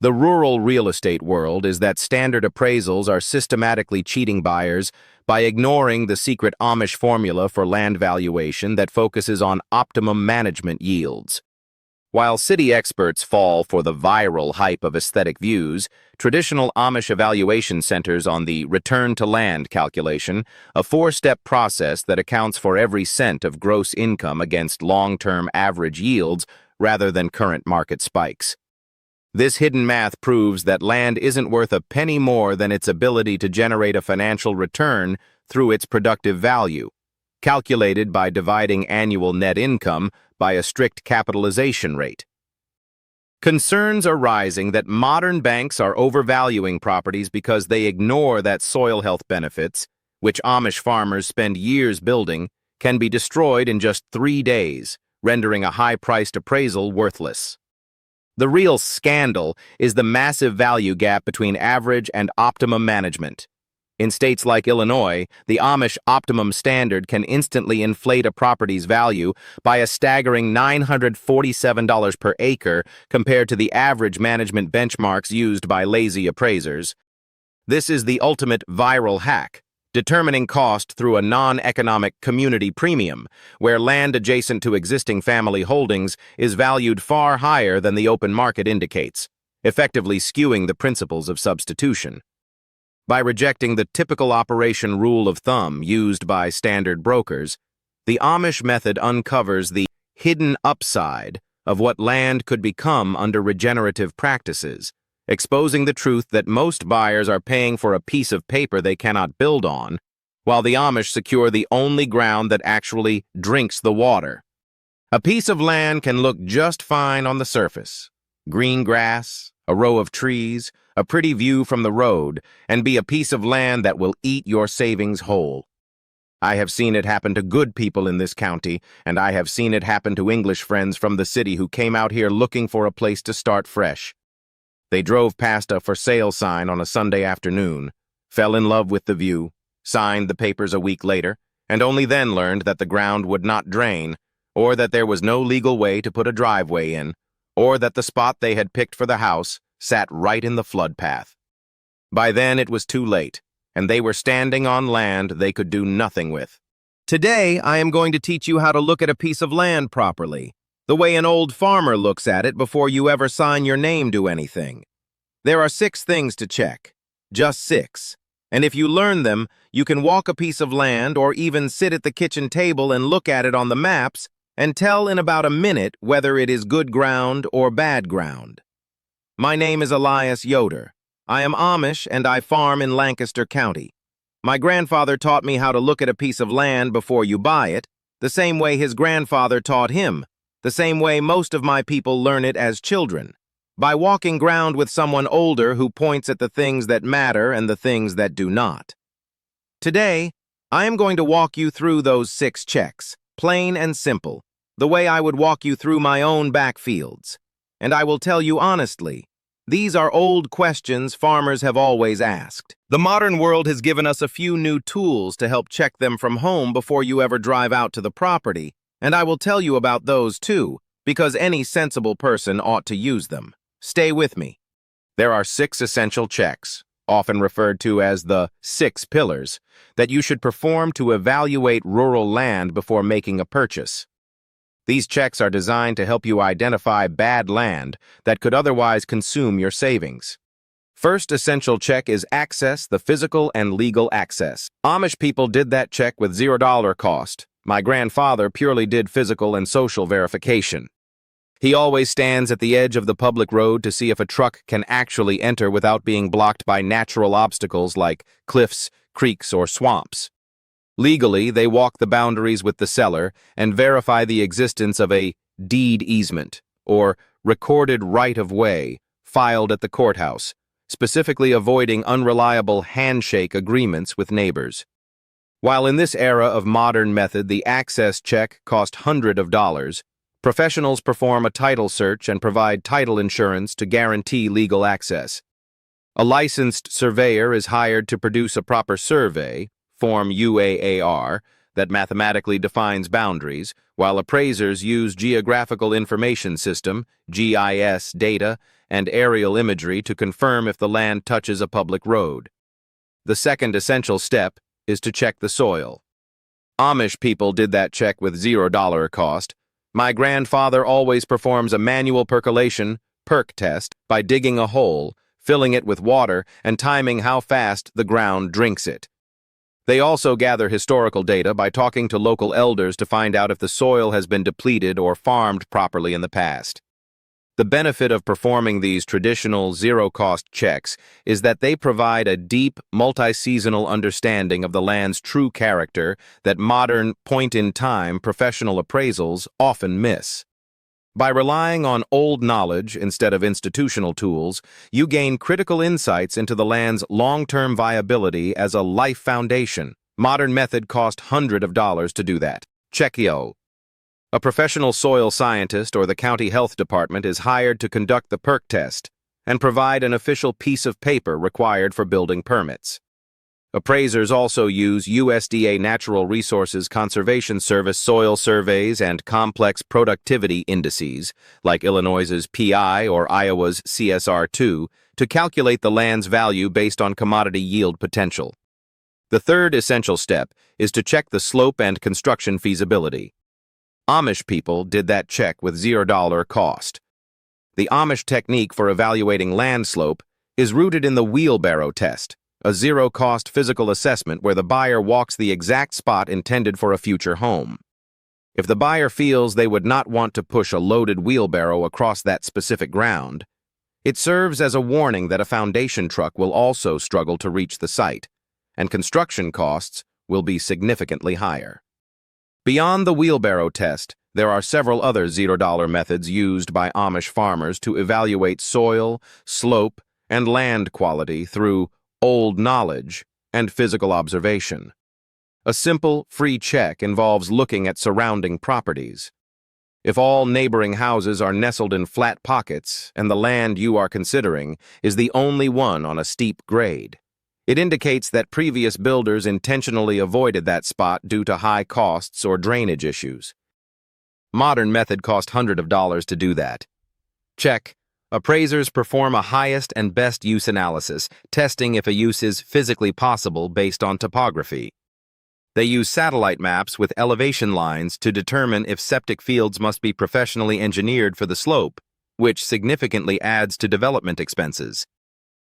The rural real estate world is that standard appraisals are systematically cheating buyers by ignoring the secret Amish formula for land valuation that focuses on optimum management yields. While city experts fall for the viral hype of aesthetic views, traditional Amish evaluation centers on the return to land calculation, a four-step process that accounts for every cent of gross income against long-term average yields rather than current market spikes. This hidden math proves that land isn't worth a penny more than its ability to generate a financial return through its productive value, calculated by dividing annual net income by a strict capitalization rate. Concerns are rising that modern banks are overvaluing properties because they ignore that soil health benefits, which Amish farmers spend years building, can be destroyed in just 3 days, rendering a high-priced appraisal worthless. The real scandal is the massive value gap between average and optimum management. In states like Illinois, the Amish optimum standard can instantly inflate a property's value by a staggering $947 per acre compared to the average management benchmarks used by lazy appraisers. This is the ultimate viral hack, determining cost through a non-economic community premium, where land adjacent to existing family holdings is valued far higher than the open market indicates, effectively skewing the principles of substitution. By rejecting the typical operation rule of thumb used by standard brokers, the Amish method uncovers the hidden upside of what land could become under regenerative practices, exposing the truth that most buyers are paying for a piece of paper they cannot build on, while the Amish secure the only ground that actually drinks the water. A piece of land can look just fine on the surface: green grass, a row of trees, a pretty view from the road, and be a piece of land that will eat your savings whole. I have seen it happen to good people in this county, and I have seen it happen to English friends from the city who came out here looking for a place to start fresh. They drove past a for sale sign on a Sunday afternoon, fell in love with the view, signed the papers a week later, and only then learned that the ground would not drain, or that there was no legal way to put a driveway in, or that the spot they had picked for the house sat right in the flood path. By then it was too late, and they were standing on land they could do nothing with. Today, I am going to teach you how to look at a piece of land properly, the way an old farmer looks at it before you ever sign your name to anything. There are 6 things to check, just 6, and if you learn them, you can walk a piece of land or even sit at the kitchen table and look at it on the maps and tell in about a minute whether it is good ground or bad ground. My name is Elias Yoder. I am Amish and I farm in Lancaster County. My grandfather taught me how to look at a piece of land before you buy it, the same way his grandfather taught him, the same way most of my people learn it as children, by walking ground with someone older who points at the things that matter and the things that do not. Today, I am going to walk you through those 6 checks, plain and simple, the way I would walk you through my own backfields. And I will tell you honestly, these are old questions farmers have always asked. The modern world has given us a few new tools to help check them from home before you ever drive out to the property, and I will tell you about those too, because any sensible person ought to use them. Stay with me. There are 6 essential checks, often referred to as the 6 pillars, that you should perform to evaluate rural land before making a purchase. These checks are designed to help you identify bad land that could otherwise consume your savings. First essential check is access, the physical and legal access. Amish people did that check with $0 cost. My grandfather purely did physical and social verification. He always stands at the edge of the public road to see if a truck can actually enter without being blocked by natural obstacles like cliffs, creeks, or swamps. Legally, they walk the boundaries with the seller and verify the existence of a deed easement, or recorded right-of-way, filed at the courthouse, specifically avoiding unreliable handshake agreements with neighbors. While in this era of modern method the access check cost hundreds of dollars, professionals perform a title search and provide title insurance to guarantee legal access. A licensed surveyor is hired to produce a proper survey, Form UAAR, that mathematically defines boundaries, while appraisers use Geographical Information System, GIS, data and aerial imagery to confirm if the land touches a public road. The second essential step is to check the soil. Amish people did that check with $0 cost. My grandfather always performs a manual percolation, perk test, by digging a hole, filling it with water, and timing how fast the ground drinks it. They also gather historical data by talking to local elders to find out if the soil has been depleted or farmed properly in the past. The benefit of performing these traditional zero-cost checks is that they provide a deep, multi-seasonal understanding of the land's true character that modern, point-in-time professional appraisals often miss. By relying on old knowledge instead of institutional tools, you gain critical insights into the land's long-term viability as a life foundation. Modern method cost hundreds of dollars to do that. Checkio. A professional soil scientist or the county health department is hired to conduct the perk test and provide an official piece of paper required for building permits. Appraisers also use USDA Natural Resources Conservation Service soil surveys and complex productivity indices, like Illinois's PI or Iowa's CSR2, to calculate the land's value based on commodity yield potential. The third essential step is to check the slope and construction feasibility. Amish people did that check with $0 cost. The Amish technique for evaluating land slope is rooted in the wheelbarrow test, a zero-cost physical assessment where the buyer walks the exact spot intended for a future home. If the buyer feels they would not want to push a loaded wheelbarrow across that specific ground, it serves as a warning that a foundation truck will also struggle to reach the site, and construction costs will be significantly higher. Beyond the wheelbarrow test, there are several other $0 methods used by Amish farmers to evaluate soil, slope, and land quality through old knowledge and physical observation. A simple, free check involves looking at surrounding properties. If all neighboring houses are nestled in flat pockets and the land you are considering is the only one on a steep grade, it indicates that previous builders intentionally avoided that spot due to high costs or drainage issues. Modern method cost hundreds of dollars to do that. Check. Appraisers perform a highest and best use analysis, testing if a use is physically possible based on topography. They use satellite maps with elevation lines to determine if septic fields must be professionally engineered for the slope, which significantly adds to development expenses.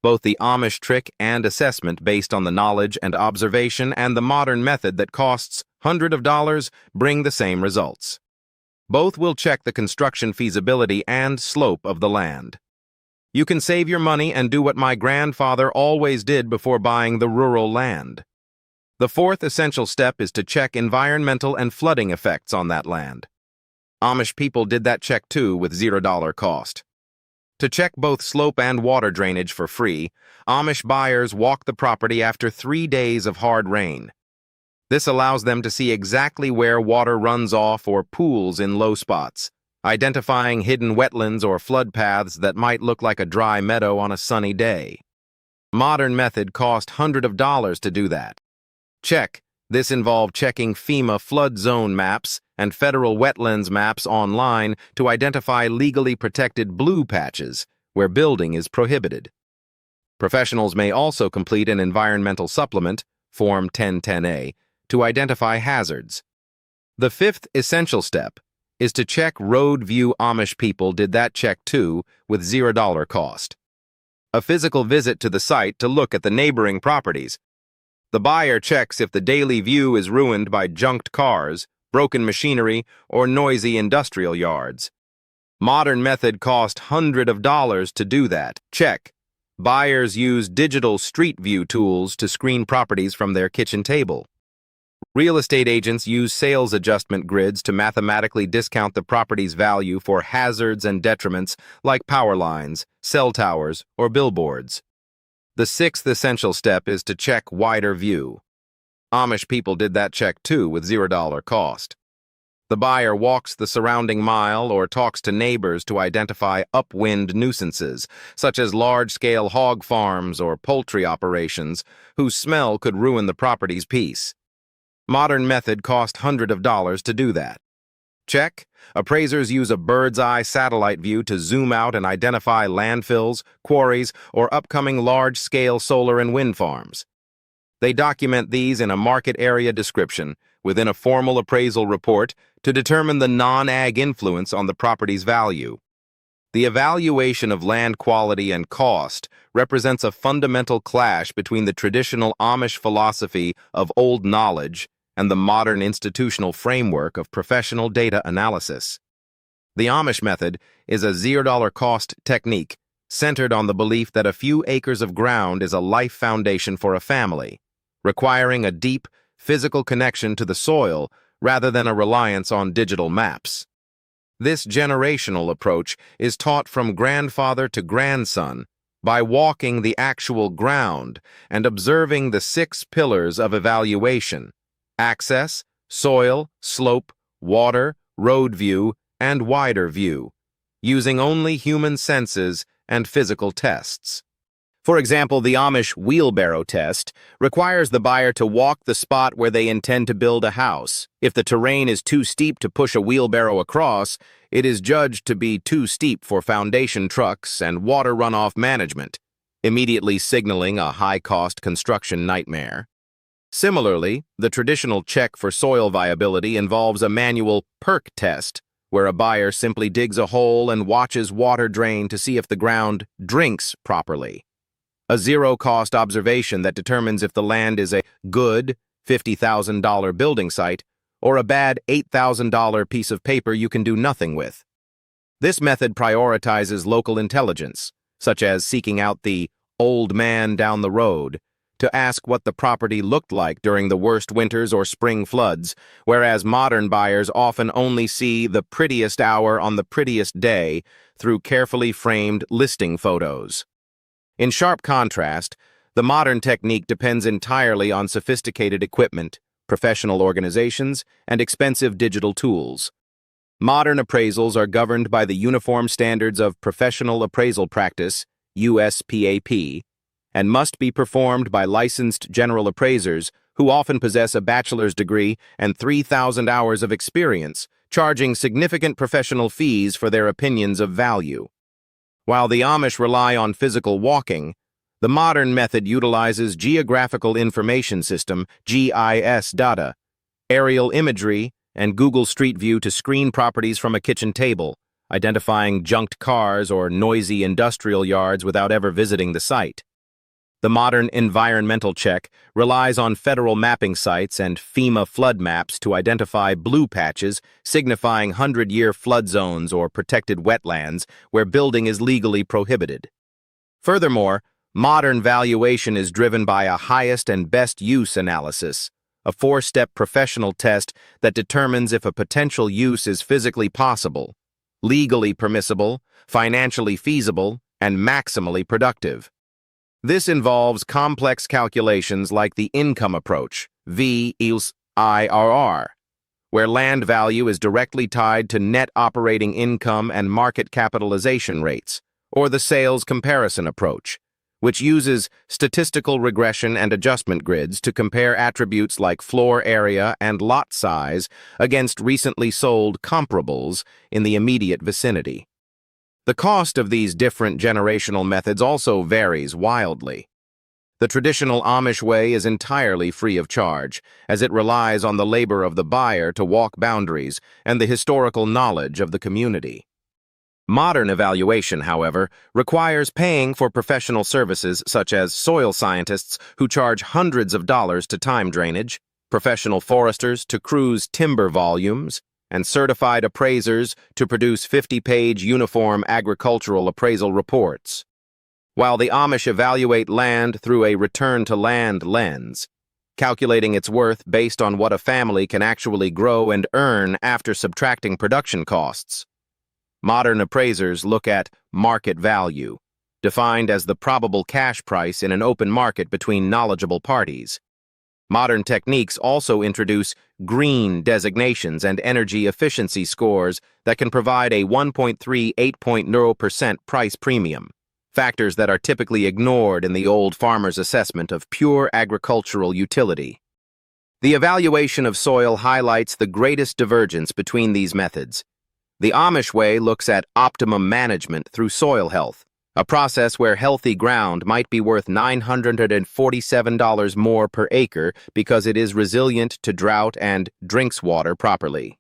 Both the Amish trick and assessment based on the knowledge and observation and the modern method that costs hundreds of dollars bring the same results. Both will check the construction feasibility and slope of the land. You can save your money and do what my grandfather always did before buying the rural land. The fourth essential step is to check environmental and flooding effects on that land. Amish people did that check too with $0 cost. To check both slope and water drainage for free, Amish buyers walk the property after 3 days of hard rain. This allows them to see exactly where water runs off or pools in low spots, identifying hidden wetlands or flood paths that might look like a dry meadow on a sunny day. Modern method cost hundreds of dollars to do that. Check. This involved checking FEMA flood zone maps and federal wetlands maps online to identify legally protected blue patches where building is prohibited. Professionals may also complete an environmental supplement, Form 1010A, to identify hazards. The fifth essential step is to check road view. Amish people did that check too with $0 cost. A physical visit to the site to look at the neighboring properties. The buyer checks if the daily view is ruined by junked cars, broken machinery, or noisy industrial yards. Modern method cost hundreds of dollars to do that. Check. Buyers use digital street view tools to screen properties from their kitchen table. Real estate agents use sales adjustment grids to mathematically discount the property's value for hazards and detriments like power lines, cell towers, or billboards. The sixth essential step is to check wider view. Amish people did that check too with $0 cost. The buyer walks the surrounding mile or talks to neighbors to identify upwind nuisances, such as large-scale hog farms or poultry operations, whose smell could ruin the property's peace. Modern method cost hundreds of dollars to do that. Check. Appraisers use a bird's-eye satellite view to zoom out and identify landfills, quarries, or upcoming large-scale solar and wind farms. They document these in a market area description within a formal appraisal report to determine the non-ag influence on the property's value. The evaluation of land quality and cost represents a fundamental clash between the traditional Amish philosophy of old knowledge and the modern institutional framework of professional data analysis. The Amish method is a $0 cost technique centered on the belief that a few acres of ground is a life foundation for a family, requiring a deep, physical connection to the soil rather than a reliance on digital maps. This generational approach is taught from grandfather to grandson by walking the actual ground and observing the 6 pillars of evaluation: access, soil, slope, water, road view, and wider view, using only human senses and physical tests. For example, the Amish wheelbarrow test requires the buyer to walk the spot where they intend to build a house. If the terrain is too steep to push a wheelbarrow across, it is judged to be too steep for foundation trucks and water runoff management, immediately signaling a high-cost construction nightmare. Similarly, the traditional check for soil viability involves a manual perk test, where a buyer simply digs a hole and watches water drain to see if the ground drinks properly. A zero-cost observation that determines if the land is a good $50,000 building site or a bad $8,000 piece of paper you can do nothing with. This method prioritizes local intelligence, such as seeking out the old man down the road to ask what the property looked like during the worst winters or spring floods, whereas modern buyers often only see the prettiest hour on the prettiest day through carefully framed listing photos. In sharp contrast, the modern technique depends entirely on sophisticated equipment, professional organizations, and expensive digital tools. Modern appraisals are governed by the Uniform Standards of Professional Appraisal Practice, USPAP, and must be performed by licensed general appraisers who often possess a bachelor's degree and 3,000 hours of experience, charging significant professional fees for their opinions of value. While the Amish rely on physical walking, the modern method utilizes Geographical Information System, GIS data, aerial imagery, and Google Street View to screen properties from a kitchen table, identifying junked cars or noisy industrial yards without ever visiting the site. The modern environmental check relies on federal mapping sites and FEMA flood maps to identify blue patches signifying 100-year flood zones or protected wetlands where building is legally prohibited. Furthermore, modern valuation is driven by a highest and best use analysis, a 4-step professional test that determines if a potential use is physically possible, legally permissible, financially feasible, and maximally productive. This involves complex calculations like the income approach, V equals IRR, where land value is directly tied to net operating income and market capitalization rates, or the sales comparison approach, which uses statistical regression and adjustment grids to compare attributes like floor area and lot size against recently sold comparables in the immediate vicinity. The cost of these different generational methods also varies wildly. The traditional Amish way is entirely free of charge, as it relies on the labor of the buyer to walk boundaries and the historical knowledge of the community. Modern evaluation, however, requires paying for professional services such as soil scientists who charge hundreds of dollars to time drainage, professional foresters to cruise timber volumes, and certified appraisers to produce 50-page uniform agricultural appraisal reports. While the Amish evaluate land through a return-to-land lens, calculating its worth based on what a family can actually grow and earn after subtracting production costs. Modern appraisers look at market value, defined as the probable cash price in an open market between knowledgeable parties. Modern techniques also introduce green designations and energy efficiency scores that can provide a 1.38% price premium, factors that are typically ignored in the old farmer's assessment of pure agricultural utility. The evaluation of soil highlights the greatest divergence between these methods. The Amish way looks at optimum management through soil health, a process where healthy ground might be worth $947 more per acre because it is resilient to drought and drinks water properly.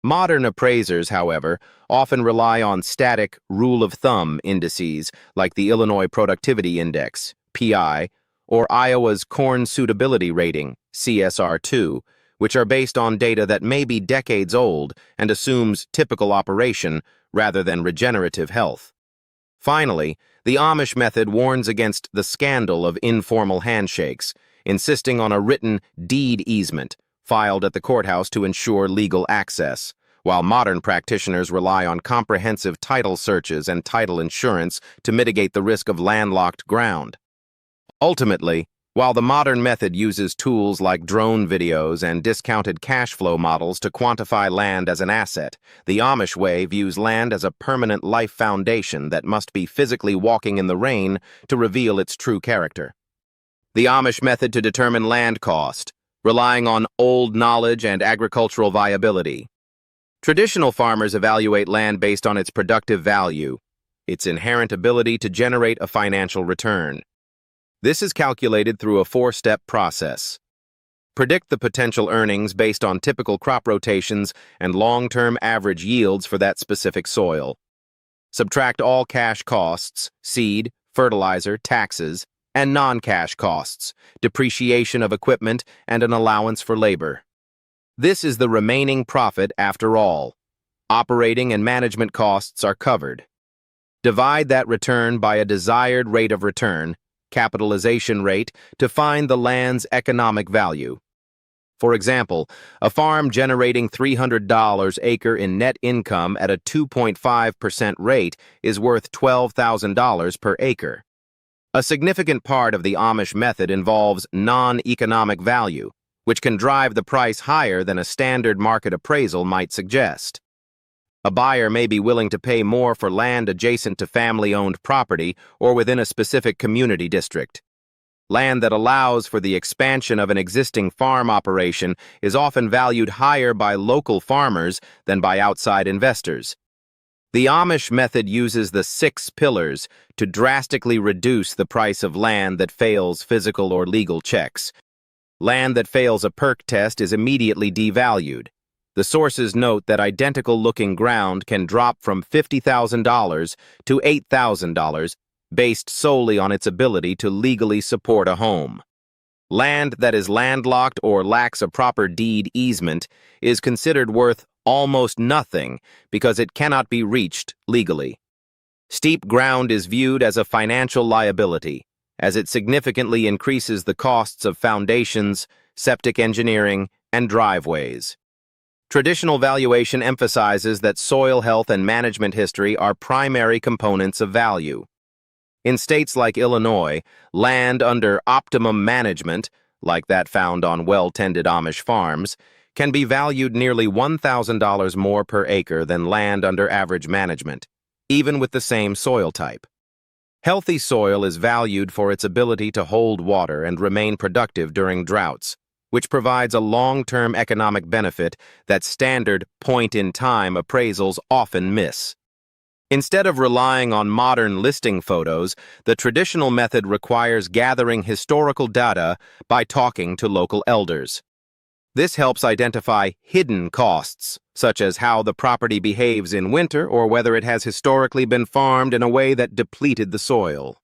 Modern appraisers, however, often rely on static rule-of-thumb indices like the Illinois Productivity Index, PI, or Iowa's Corn Suitability Rating, CSR2, which are based on data that may be decades old and assumes typical operation rather than regenerative health. Finally, the Amish method warns against the scandal of informal handshakes, insisting on a written deed easement filed at the courthouse to ensure legal access, while modern practitioners rely on comprehensive title searches and title insurance to mitigate the risk of landlocked ground. Ultimately, while the modern method uses tools like drone videos and discounted cash flow models to quantify land as an asset, the Amish way views land as a permanent life foundation that must be physically walking in the rain to reveal its true character. The Amish method to determine land cost, relying on old knowledge and agricultural viability. Traditional farmers evaluate land based on its productive value, its inherent ability to generate a financial return. This is calculated through a four-step process. Predict the potential earnings based on typical crop rotations and long-term average yields for that specific soil. Subtract all cash costs, seed, fertilizer, taxes, and non-cash costs, depreciation of equipment, and an allowance for labor. This is the remaining profit after all. Operating and management costs are covered. Divide that return by a desired rate of return, capitalization rate, to find the land's economic value. For example, a farm generating $300 acre in net income at a 2.5% rate is worth $12,000 per acre. A significant part of the Amish method involves non-economic value, which can drive the price higher than a standard market appraisal might suggest. A buyer may be willing to pay more for land adjacent to family-owned property or within a specific community district. Land that allows for the expansion of an existing farm operation is often valued higher by local farmers than by outside investors. The Amish method uses the 6 pillars to drastically reduce the price of land that fails physical or legal checks. Land that fails a perk test is immediately devalued. The sources note that identical-looking ground can drop from $50,000 to $8,000 based solely on its ability to legally support a home. Land that is landlocked or lacks a proper deed easement is considered worth almost nothing because it cannot be reached legally. Steep ground is viewed as a financial liability, as it significantly increases the costs of foundations, septic engineering, and driveways. Traditional valuation emphasizes that soil health and management history are primary components of value. In states like Illinois, land under optimum management, like that found on well-tended Amish farms, can be valued nearly $1,000 more per acre than land under average management, even with the same soil type. Healthy soil is valued for its ability to hold water and remain productive during droughts, which provides a long-term economic benefit that standard point-in-time appraisals often miss. Instead of relying on modern listing photos, the traditional method requires gathering historical data by talking to local elders. This helps identify hidden costs, such as how the property behaves in winter or whether it has historically been farmed in a way that depleted the soil.